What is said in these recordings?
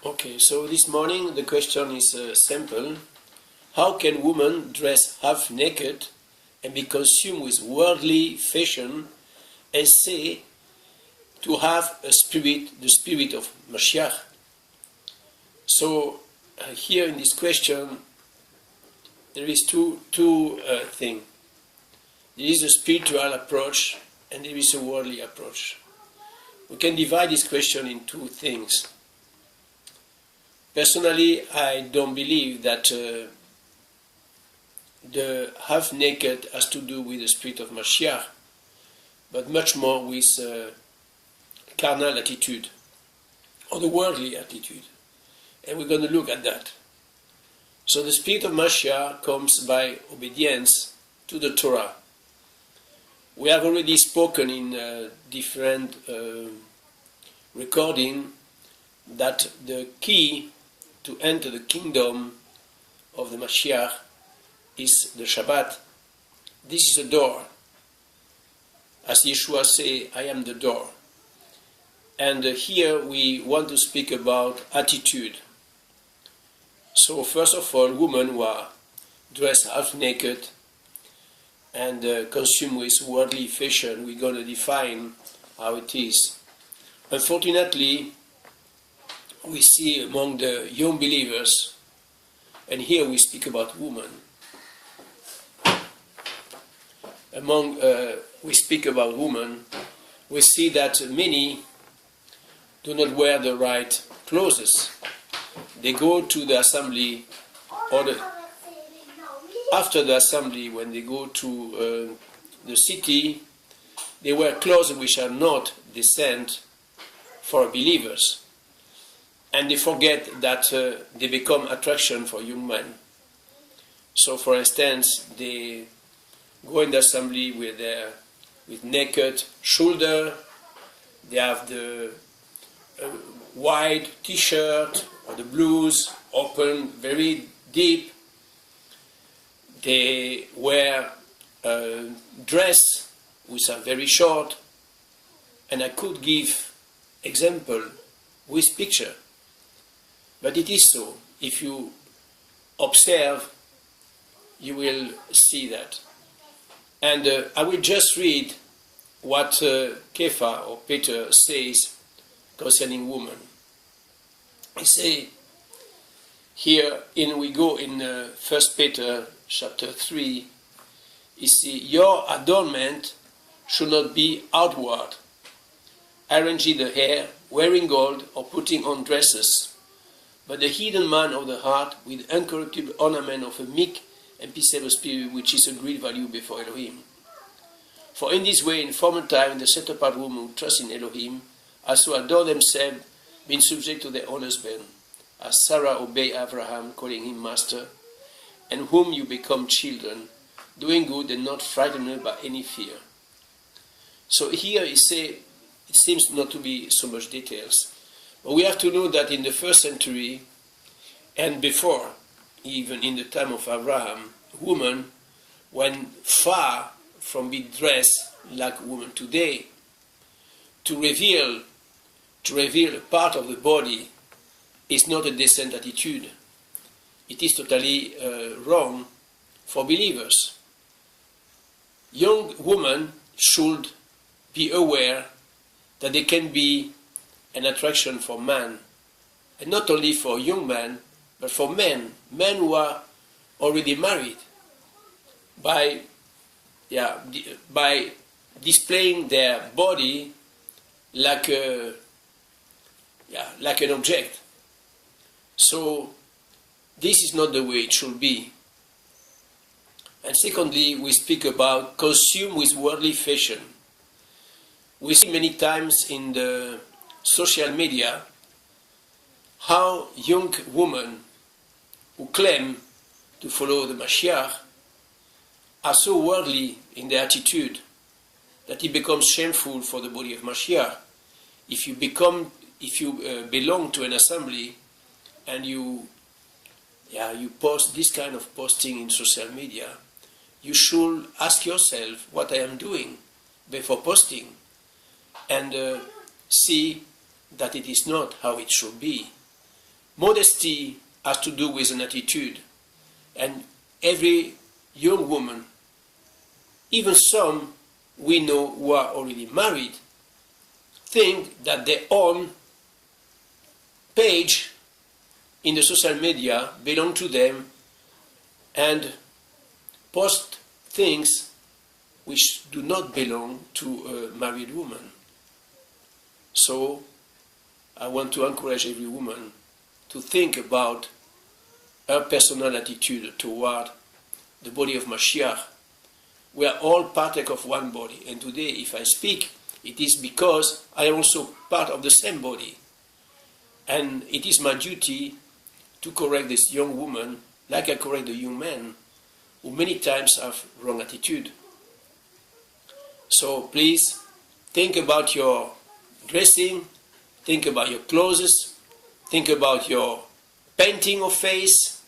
Okay, so this morning the question is simple. How can women dress half naked and be consumed with worldly fashion and say to have a spirit, the spirit of Mashiach? So here in this question there is two things. There is a spiritual approach and there is a worldly approach. We can divide this question in two things. Personally, I don't believe that the half-naked has to do with the spirit of Mashiach, but much more with carnal attitude, or the worldly attitude. And we're going to look at that. So the spirit of Mashiach comes by obedience to the Torah. We have already spoken in different recording that the key to enter the kingdom of the Mashiach is the Shabbat. This is a door. As Yeshua say, I am the door. And here we want to speak about attitude. So first of all, women who are dressed half naked and consumed with worldly fashion, we're going to define how it is. Unfortunately, we see among the young believers, and here we speak about women, we speak about women, we see that many do not wear the right clothes. They go to the assembly, or after the assembly, when they go to the city, they wear clothes which are not decent for believers. And they forget that they become attraction for young men. So, for instance, they go in the assembly with naked shoulder. They have the wide T-shirt or the blues open very deep. They wear a dress which are very short. And I could give example with picture. But it is so. If you observe, you will see that. And I will just read what Kepha or Peter says concerning women. He say here we go in 1 Peter chapter 3. He say, your adornment should not be outward, arranging the hair, wearing gold, or putting on dresses, but the hidden man of the heart with incorruptible ornament of a meek and peaceable spirit, which is a great value before Elohim. For in this way, in former time, the set-apart women who trust in Elohim, as to adore themselves, being subject to their own husband, as Sarah obeyed Abraham, calling him master, and whom you become children, doing good and not frightened by any fear. So here he say, it seems not to be so much details, but we have to know that in the first century and before, even in the time of Abraham, women went far from being dressed like women today. To reveal a part of the body is not a decent attitude. It is totally wrong for believers. Young women should be aware that they can be an attraction for man, and not only for young men, but for men who are already married, by displaying their body like an object. So this is not the way it should be. And secondly, we speak about consumed with worldly fashion. We see many times in the social media how young women who claim to follow the Mashiach are so worldly in their attitude that it becomes shameful for the body of Mashiach. If you belong to an assembly and you post this kind of posting in social media, you should ask yourself what I am doing before posting, and see that it is not how it should be. Modesty has to do with an attitude. And every young woman, even some we know who are already married, think that their own page in the social media belong to them and post things which do not belong to a married woman. So I want to encourage every woman to think about her personal attitude toward the body of Mashiach. We are all partake of one body, and today if I speak, it is because I am also part of the same body. And it is my duty to correct this young woman like I correct the young man who many times have wrong attitude. So please think about your dressing, think about your clothes, think about your painting of face,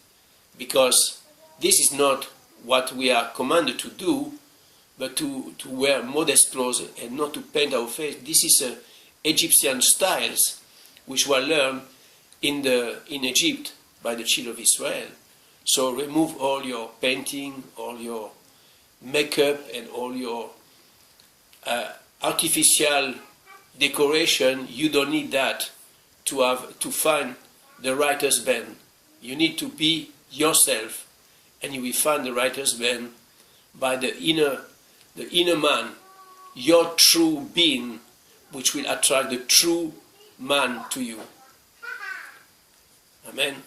because this is not what we are commanded to do, but to wear modest clothes and not to paint our face. This is Egyptian styles which were learned in Egypt by the children of Israel. So remove all your painting, all your makeup, and all your artificial decoration. You don't need that to find the right husband. You need to be yourself, and you will find the right husband by the inner man, your true being, which will attract the true man to you. Amen.